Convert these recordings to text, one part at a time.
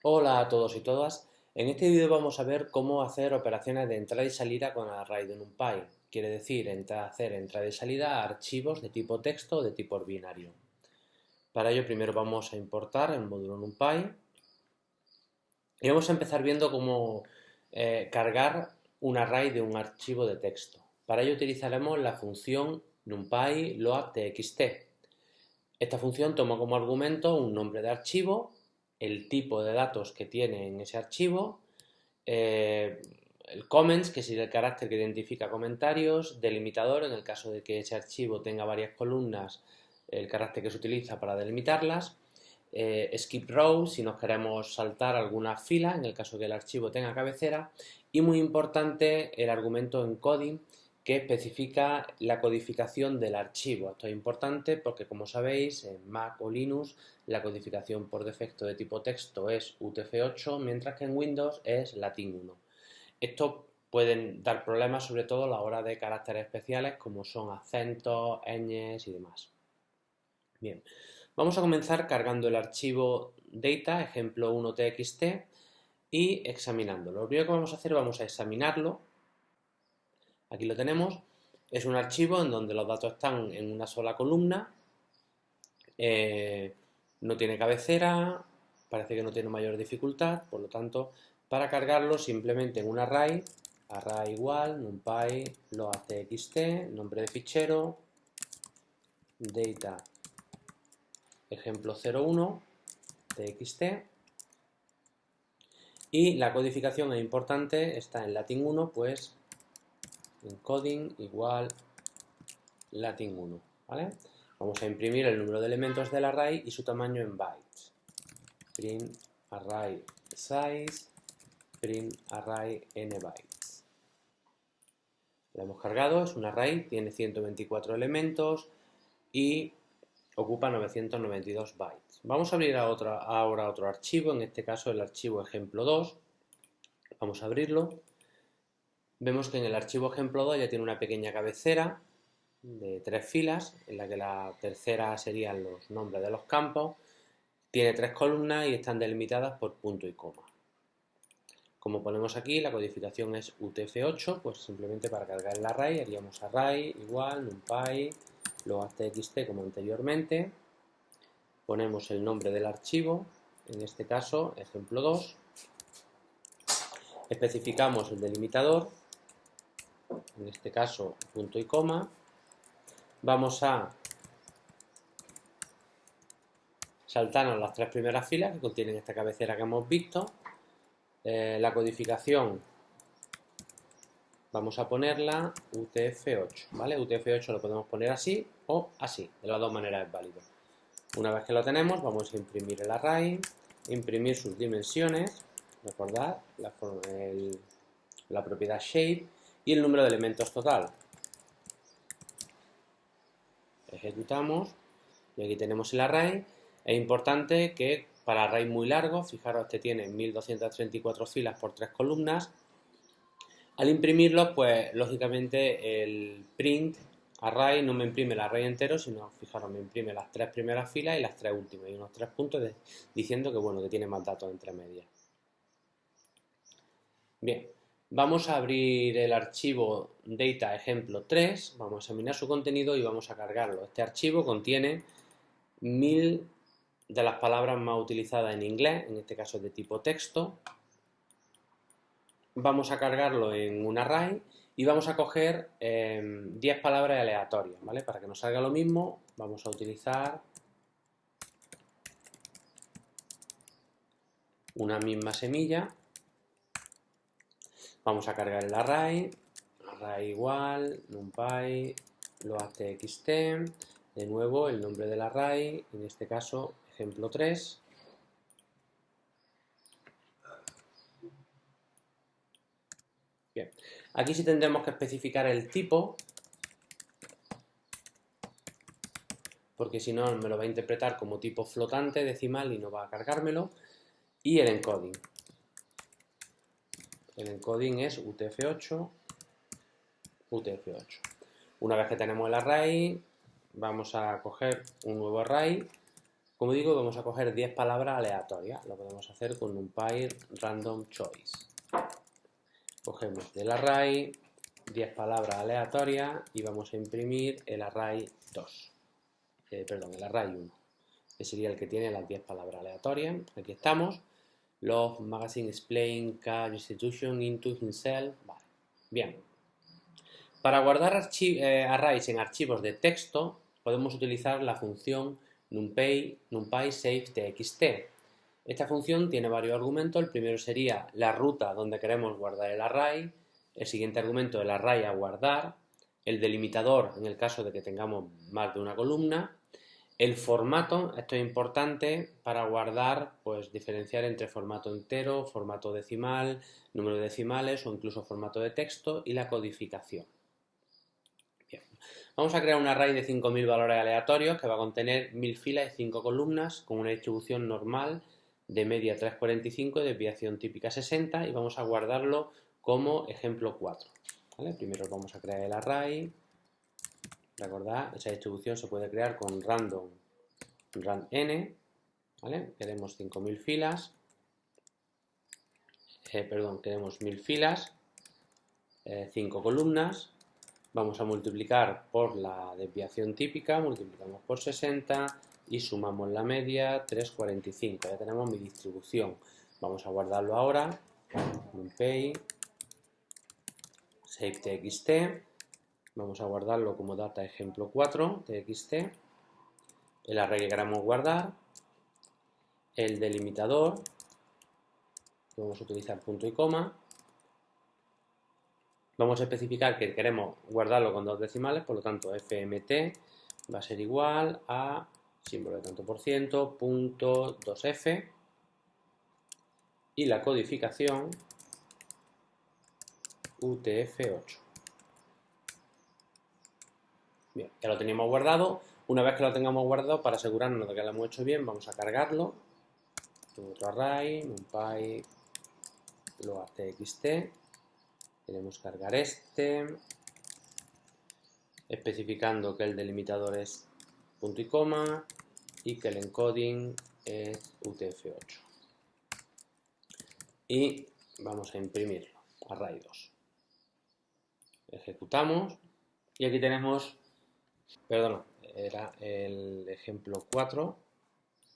Hola a todos y todas. En este vídeo vamos a ver cómo hacer operaciones de entrada y salida con el array de NumPy. Quiere decir hacer entrada y salida a archivos de tipo texto o de tipo binario. Para ello primero vamos a importar el módulo NumPy y vamos a empezar viendo cómo cargar un array de un archivo de texto. Para ello utilizaremos la función NumPy load.txt. Esta función toma como argumento un nombre de archivo, el tipo de datos que tiene en ese archivo, el comments, que sería el carácter que identifica comentarios, delimitador, en el caso de que ese archivo tenga varias columnas, el carácter que se utiliza para delimitarlas, skip row, si nos queremos saltar alguna fila, en el caso que el archivo tenga cabecera, y muy importante el argumento encoding, que especifica la codificación del archivo. Esto es importante porque, como sabéis, en Mac o Linux la codificación por defecto de tipo texto es UTF-8, mientras que en Windows es Latin 1. Esto puede dar problemas sobre todo a la hora de caracteres especiales como son acentos, ñes y demás. Bien, vamos a comenzar cargando el archivo data, ejemplo 1.txt, y examinándolo. Lo primero que vamos a hacer, vamos a examinarlo. Aquí lo tenemos. Es un archivo en donde los datos están en una sola columna. No tiene cabecera, parece que no tiene mayor dificultad, por lo tanto, para cargarlo simplemente en un array igual, numpy, load.txt, nombre de fichero, data, ejemplo 01, txt, y la codificación es importante, está en Latin 1, pues encoding igual Latin 1, ¿vale? Vamos a imprimir el número de elementos del array y su tamaño en bytes. Print array size, print array n bytes. Lo hemos cargado, es un array, tiene 124 elementos y ocupa 992 bytes. Vamos a abrir ahora otro archivo, en este caso el archivo ejemplo 2. Vamos a abrirlo. Vemos que en el archivo ejemplo 2 ya tiene una pequeña cabecera de 3 filas, en la que la tercera serían los nombres de los campos. Tiene 3 columnas y están delimitadas por punto y coma. Como ponemos aquí, la codificación es UTF-8, pues simplemente para cargar el array haríamos array igual numpy load.txt como anteriormente. Ponemos el nombre del archivo, en este caso ejemplo 2. Especificamos el delimitador, en este caso punto y coma. Vamos a saltarnos las 3 primeras filas que contienen esta cabecera que hemos visto. La codificación vamos a ponerla UTF-8, ¿vale? UTF-8 lo podemos poner así o así, de las dos maneras es válido. Una vez que lo tenemos, vamos a imprimir el array, imprimir sus dimensiones, recordad la propiedad shape y el número de elementos total. Ejecutamos y aquí tenemos el array. Es importante que para array muy largo, fijaros, este tiene 1234 filas por 3 columnas. Al imprimirlo, pues lógicamente el print array no me imprime el array entero, sino, fijaros, me imprime las 3 primeras filas y las 3 últimas, y unos 3 puntos diciendo que, bueno, que tiene más datos entre medias. Bien, vamos a abrir el archivo data ejemplo 3, vamos a examinar su contenido y vamos a cargarlo. Este archivo contiene 1000 de las palabras más utilizadas en inglés, en este caso de tipo texto. Vamos a cargarlo en un array y vamos a coger 10 palabras aleatorias, ¿vale? Para que nos salga lo mismo, vamos a utilizar una misma semilla. Vamos a cargar el array igual, numpy, load.txt, de nuevo el nombre del array, en este caso ejemplo 3. Bien, aquí sí tendremos que especificar el tipo, porque si no me lo va a interpretar como tipo flotante decimal y no va a cargármelo, y el encoding. El encoding es UTF-8, UTF-8. Una vez que tenemos el array, vamos a coger un nuevo array Como digo, vamos a coger 10 palabras aleatorias. Lo podemos hacer con NumPy Random Choice. Cogemos del array 10 palabras aleatorias y vamos a imprimir el array 2. El array 1, que sería el que tiene las 10 palabras aleatorias. Aquí estamos. Love, magazine, explain, car, institution, into, himself. Vale. Bien. Para guardar arrays en archivos de texto, podemos utilizar la función NumPy save.txt. Esta función tiene varios argumentos. El primero sería la ruta donde queremos guardar el array. El siguiente argumento, el array a guardar. El delimitador, en el caso de que tengamos más de una columna. El formato, esto es importante para guardar, pues diferenciar entre formato entero, formato decimal, número de decimales o incluso formato de texto, y la codificación. Bien. Vamos a crear un array de 5.000 valores aleatorios que va a contener 1.000 filas y 5 columnas con una distribución normal de media 3,45 y desviación típica 60, y vamos a guardarlo como ejemplo 4. ¿Vale? Primero vamos a crear el array. Recordad, esa distribución se puede crear con random n, ¿vale? Queremos 5.000 filas, queremos 1.000 filas, 5 columnas, vamos a multiplicar por la desviación típica, multiplicamos por 60 y sumamos la media 3,45, ya tenemos mi distribución. Vamos a guardarlo ahora, NumPy save.txt. Vamos a guardarlo como data ejemplo 4, txt, el array que queramos guardar, el delimitador, vamos a utilizar punto y coma, vamos a especificar que queremos guardarlo con 2 decimales, por lo tanto fmt va a ser igual a símbolo de tanto por ciento, punto 2f, y la codificación utf8. Bien, ya lo teníamos guardado. Una vez que lo tengamos guardado, para asegurarnos de que lo hemos hecho bien, vamos a cargarlo. Otro array, NumPy load.txt. Queremos cargar este, especificando que el delimitador es punto y coma y que el encoding es UTF-8. Y vamos a imprimirlo, array 2. Ejecutamos y aquí tenemos, perdón, era el ejemplo 4.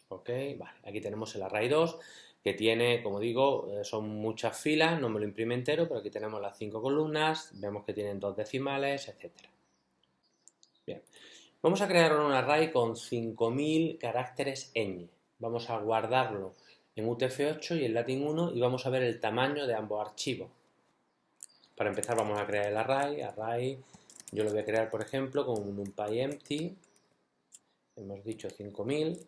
Ok, vale, aquí tenemos el array 2, que tiene, como digo, son muchas filas, no me lo imprime entero, pero aquí tenemos las 5 columnas, vemos que tienen 2 decimales, etc. Bien, vamos a crear un array con 5.000 caracteres ñ. Vamos a guardarlo en UTF-8 y en Latin 1 y vamos a ver el tamaño de ambos archivos. Para empezar vamos a crear el array, yo lo voy a crear por ejemplo con un NumPy empty, hemos dicho 5.000,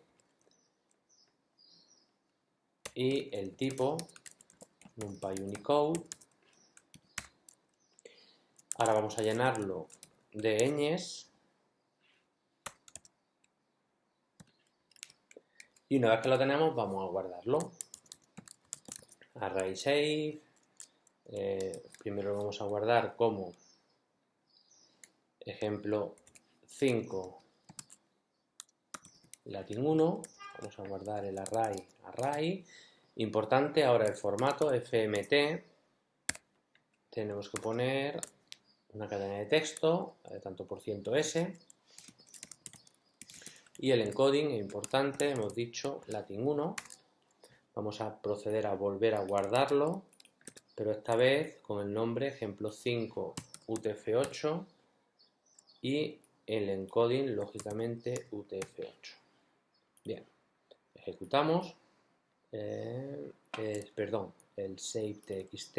y el tipo NumPy Unicode. Ahora vamos a llenarlo de ñes y una vez que lo tenemos vamos a guardarlo. Array save, primero lo vamos a guardar como ejemplo 5 Latin 1, vamos a guardar el array. Importante ahora el formato fmt, tenemos que poner una cadena de texto, tanto por ciento s, y el encoding, importante, hemos dicho Latin 1. Vamos a proceder a volver a guardarlo, pero esta vez con el nombre ejemplo 5 UTF-8 y el encoding, lógicamente, UTF-8. Bien, ejecutamos, el save.txt.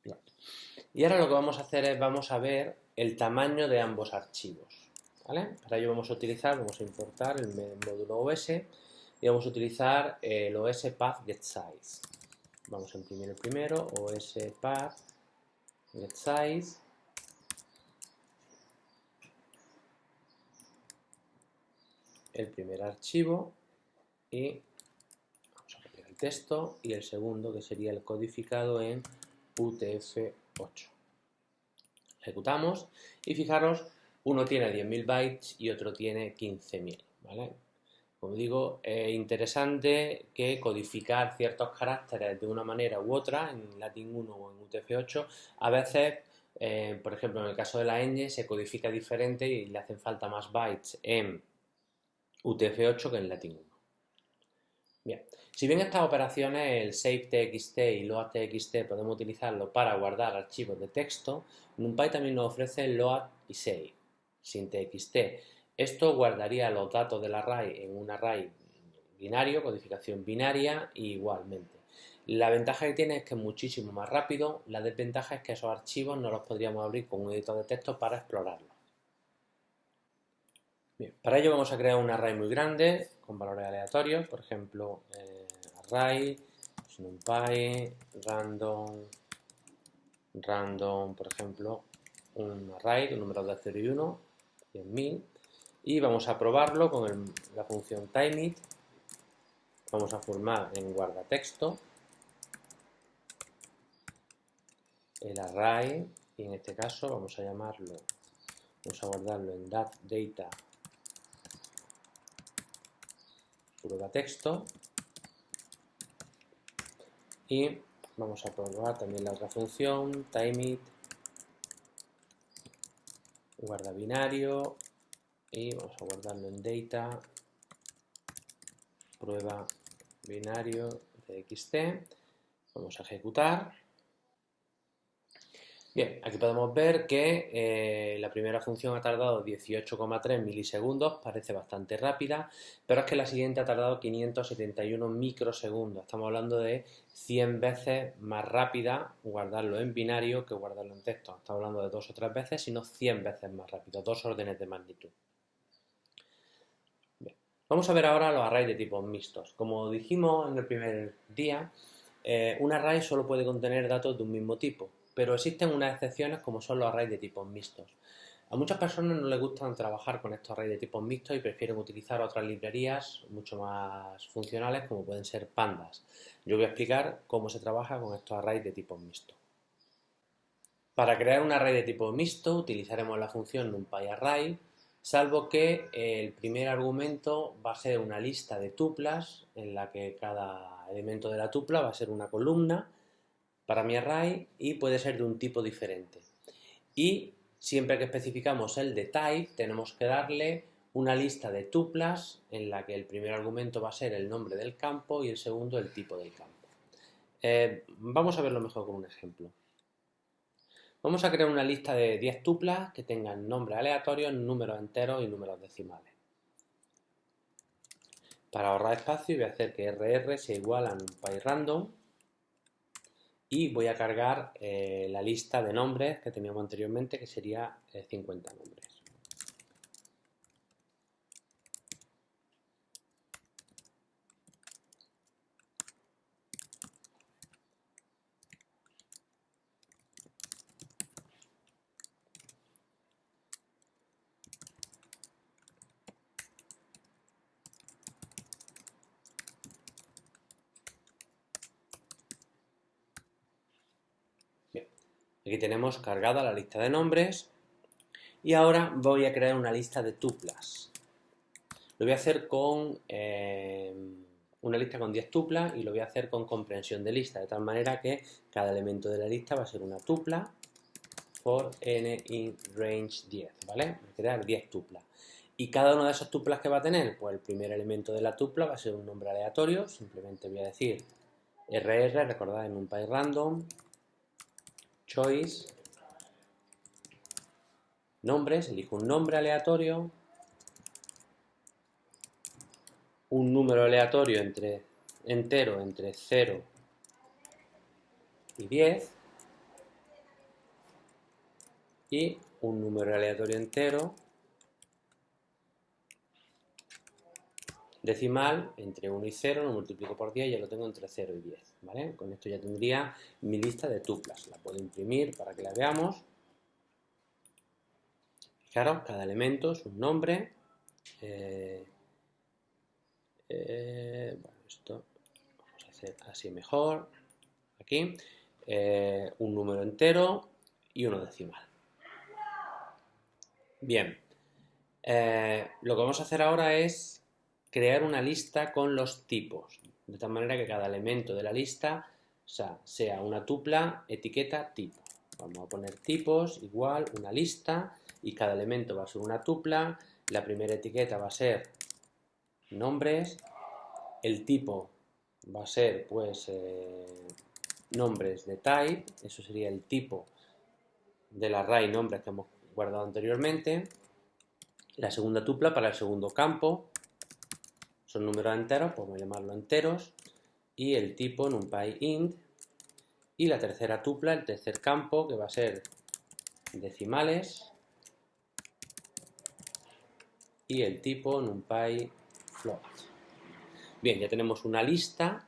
Bien. Y ahora lo que vamos a hacer es, vamos a ver el tamaño de ambos archivos, ¿vale? Para ello vamos a importar el módulo OS y vamos a utilizar el OS Path getSize. Vamos a imprimir el primero, OS Path getSize. El primer archivo y vamos a copiar el texto, y el segundo que sería el codificado en UTF-8. Ejecutamos y fijaros, uno tiene 10.000 bytes y otro tiene 15.000, ¿vale? Como digo, es interesante que codificar ciertos caracteres de una manera u otra en Latin 1 o en UTF-8, a veces, por ejemplo, en el caso de la ñ se codifica diferente y le hacen falta más bytes en UTF-8 que en Latin 1. Bien, si bien estas operaciones, el save.txt y load.txt, podemos utilizarlo para guardar archivos de texto, NumPy también nos ofrece load y save, sin txt. Esto guardaría los datos del array en un array binario, codificación binaria, igualmente. La ventaja que tiene es que es muchísimo más rápido, la desventaja es que esos archivos no los podríamos abrir con un editor de texto para explorarlos. Bien, para ello vamos a crear un array muy grande con valores aleatorios, por ejemplo, array, numpy, random, por ejemplo, un array con números de 0 y 1, 10.000, y vamos a probarlo con la función timeIt. Vamos a formar en guardatexto el array y en este caso vamos a guardarlo en data prueba texto y vamos a probar también la otra función timeIt guarda binario y vamos a guardarlo en data prueba binario txt. Vamos a ejecutar. Bien, aquí podemos ver que la primera función ha tardado 18,3 milisegundos, parece bastante rápida, pero es que la siguiente ha tardado 571 microsegundos. Estamos hablando de 100 veces más rápida guardarlo en binario que guardarlo en texto. Estamos hablando de 2 o 3 veces, sino 100 veces más rápido, 2 órdenes de magnitud. Bien. Vamos a ver ahora los arrays de tipos mixtos. Como dijimos en el primer día, un array solo puede contener datos de un mismo tipo, pero existen unas excepciones como son los arrays de tipos mixtos. A muchas personas no les gustan trabajar con estos arrays de tipos mixtos y prefieren utilizar otras librerías mucho más funcionales como pueden ser pandas. Yo voy a explicar cómo se trabaja con estos arrays de tipos mixtos. Para crear un array de tipo mixto utilizaremos la función numpyArray, salvo que el primer argumento va a ser una lista de tuplas en la que cada elemento de la tupla va a ser una columna para mi array y puede ser de un tipo diferente. Y siempre que especificamos el de type tenemos que darle una lista de tuplas en la que el primer argumento va a ser el nombre del campo y el segundo el tipo del campo. Vamos a verlo mejor con un ejemplo. Vamos a crear una lista de 10 tuplas que tengan nombres aleatorios, números enteros y números decimales. Para ahorrar espacio voy a hacer que rr sea igual a numpyrandom y voy a cargar la lista de nombres que teníamos anteriormente, que sería 50 nombres. Bien, aquí tenemos cargada la lista de nombres y ahora voy a crear una lista de tuplas. Lo voy a hacer con una lista con 10 tuplas y lo voy a hacer con comprensión de lista, de tal manera que cada elemento de la lista va a ser una tupla for n in range 10, ¿vale? Voy a crear 10 tuplas. Y cada una de esas tuplas que va a tener, pues el primer elemento de la tupla va a ser un nombre aleatorio, simplemente voy a decir rr, recordad en numpyrandom, choice, nombres, elijo un nombre aleatorio, un número aleatorio entero entre 0 y 10 y un número aleatorio entero decimal entre 1 y 0, lo multiplico por 10 y ya lo tengo entre 0 y 10, ¿vale? Con esto ya tendría mi lista de tuplas. La puedo imprimir para que la veamos. Fijaros, cada elemento es un nombre. Bueno, esto vamos a hacer así mejor. Aquí. un número entero y uno decimal. Bien, lo que vamos a hacer ahora es crear una lista con los tipos, de tal manera que cada elemento de la lista sea una tupla, etiqueta, tipo. Vamos a poner tipos, igual, una lista, y cada elemento va a ser una tupla. La primera etiqueta va a ser nombres, el tipo va a ser pues nombres de type, eso sería el tipo del array nombres que hemos guardado anteriormente. La segunda tupla para el segundo campo son números enteros, podemos llamarlo enteros, y el tipo numpy int. Y la tercera tupla, el tercer campo, que va a ser decimales, y el tipo numpy float. Bien, ya tenemos una lista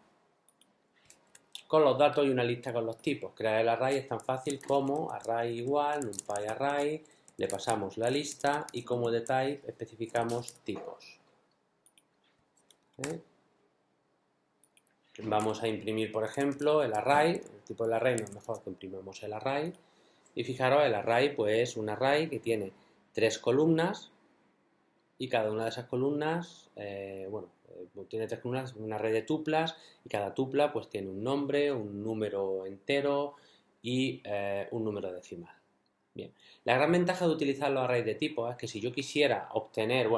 con los datos y una lista con los tipos. Crear el array es tan fácil como array igual, numpy array, le pasamos la lista y como de type especificamos tipos. Vamos a imprimir, por ejemplo, el array. El tipo del array no es mejor que imprimamos el array. Y fijaros, el array pues es un array que tiene 3 columnas y cada una de esas columnas, tiene 3 columnas, un array de tuplas, y cada tupla pues tiene un nombre, un número entero y un número decimal. Bien, la gran ventaja de utilizar los arrays de tipo es que si yo quisiera obtener,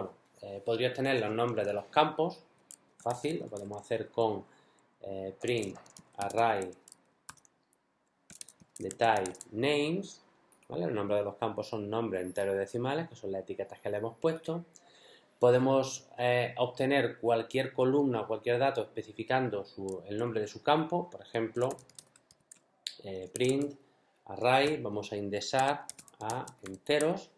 podría obtener los nombres de los campos, fácil, lo podemos hacer con print array de type names, ¿vale? Los nombres de los campos son nombres enteros y decimales, que son las etiquetas que le hemos puesto. Podemos obtener cualquier columna o cualquier dato especificando el nombre de su campo, por ejemplo, print array, vamos a indexar a enteros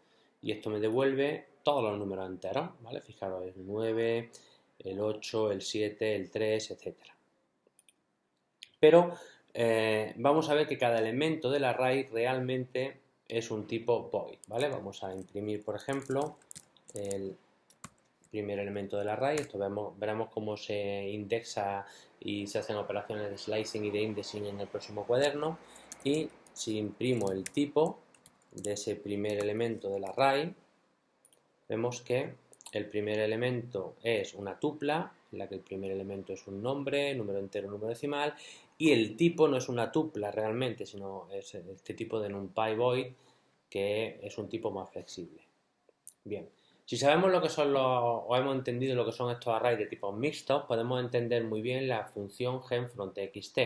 y esto me devuelve todos los números enteros, ¿vale? Fijaros, el 9, el 8, el 7, el 3, etc. Pero vamos a ver que cada elemento del array realmente es un tipo void, ¿vale? Vamos a imprimir, por ejemplo, el primer elemento del array. Esto veremos cómo se indexa y se hacen operaciones de slicing y de indexing en el próximo cuaderno. Y si imprimo el tipo de ese primer elemento del array, vemos que el primer elemento es una tupla, en la que el primer elemento es un nombre, número entero, número decimal, y el tipo no es una tupla realmente, sino es este tipo de numpy void, que es un tipo más flexible. Bien, si sabemos lo que son o hemos entendido lo que son estos arrays de tipos mixtos, podemos entender muy bien la función genFrontTxt.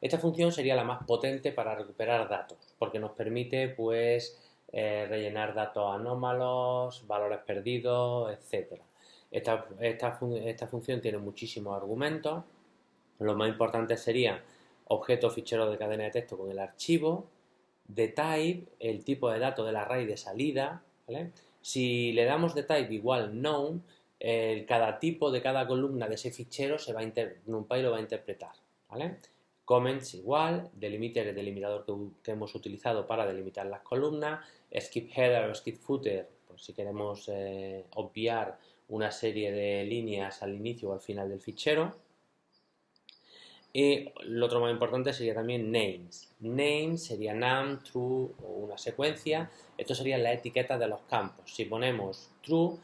Esta función sería la más potente para recuperar datos, porque nos permite pues rellenar datos anómalos, valores perdidos, etc. Esta función tiene muchísimos argumentos. Los más importantes serían objetos ficheros de cadena de texto con el archivo, de type, el tipo de datos del array de salida, ¿vale? Si le damos de type igual known, cada tipo de cada columna de ese fichero NumPy lo va a interpretar, ¿vale? Comments igual, delimiter el delimitador que hemos utilizado para delimitar las columnas, skip header o skip footer, pues si queremos obviar una serie de líneas al inicio o al final del fichero. Y lo otro más importante sería también names. Names sería num, true o una secuencia. Esto serían las etiquetas de los campos. Si ponemos true,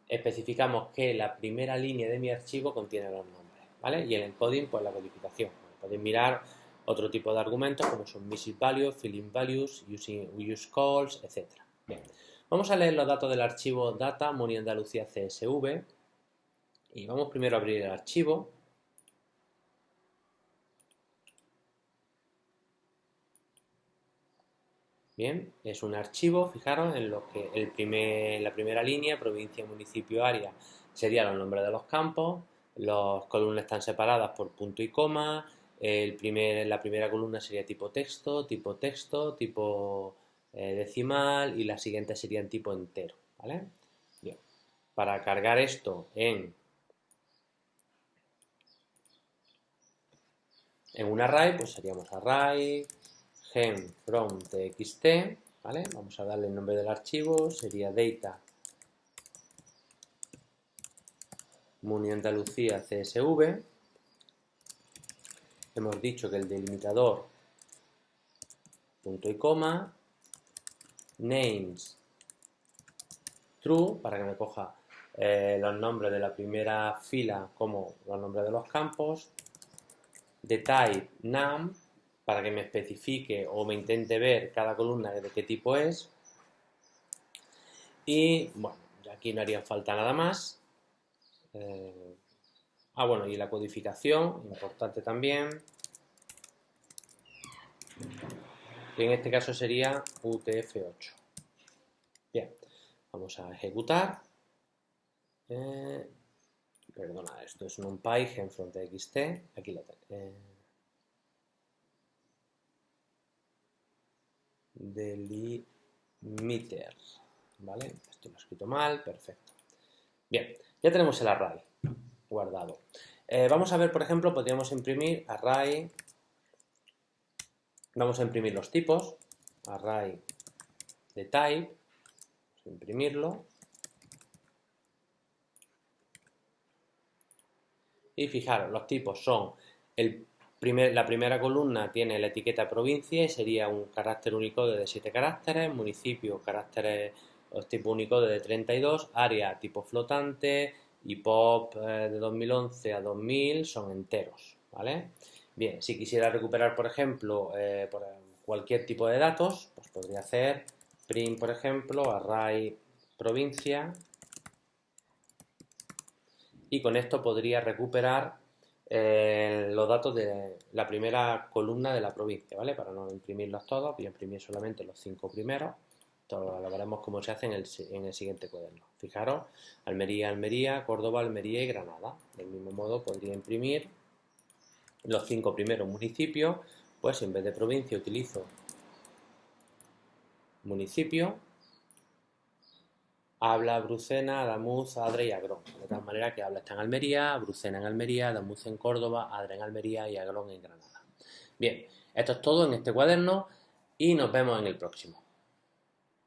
especificamos que la primera línea de mi archivo contiene los nombres, ¿vale? Y el encoding, pues la codificación. Podéis mirar otro tipo de argumentos como son missing values, filling values, use calls, etc. Bien. Vamos a leer los datos del archivo data Moni Andalucía CSV y vamos primero a abrir el archivo. Bien, es un archivo, fijaros, en lo que la primera línea, provincia, municipio, área, serían los nombres de los campos, las columnas están separadas por punto y coma, la primera columna sería tipo texto, tipo decimal y las siguientes serían tipo entero, ¿vale? Bien, para cargar esto en un array, pues seríamos array genFromTxt, ¿vale? Vamos a darle el nombre del archivo, sería data Muni Andalucía CSV. Hemos dicho que el delimitador punto y coma, names true, para que me coja los nombres de la primera fila como los nombres de los campos, de type num, para que me especifique o me intente ver cada columna de qué tipo es. Y bueno, aquí no haría falta nada más. Bueno, y la codificación, importante también. Que en este caso sería UTF-8. Bien, vamos a ejecutar. Perdona, esto es un NumPy genfront.txt. Aquí lo tengo. Delimiter, ¿vale? Esto lo he escrito mal, perfecto. Bien, ya tenemos el array guardado. Vamos a ver, por ejemplo, podríamos imprimir array. Vamos a imprimir los tipos. Array de type. Vamos a imprimirlo. Y fijaros, los tipos son la primera columna tiene la etiqueta provincia y sería un carácter Unicode de 7 caracteres, municipio, caracteres tipo Unicode de 32, área tipo flotante y POP de 2011 a 2000 son enteros, ¿vale? Bien, si quisiera recuperar, por ejemplo, por cualquier tipo de datos, pues podría hacer print, por ejemplo, array provincia, y con esto podría recuperar los datos de la primera columna de la provincia, ¿vale? Para no imprimirlos todos, voy a imprimir solamente los 5 primeros. Esto lo veremos cómo se hace en el siguiente cuaderno. Fijaros, Almería, Almería, Córdoba, Almería y Granada. Del mismo modo podría imprimir los 5 primeros municipios, pues en vez de provincia utilizo municipio, Habla, Brucena, Adamuz, Adre y Agrón. De tal manera que Habla está en Almería, Brucena en Almería, Adamuz en Córdoba, Adre en Almería y Agrón en Granada. Bien, esto es todo en este cuaderno y nos vemos en el próximo.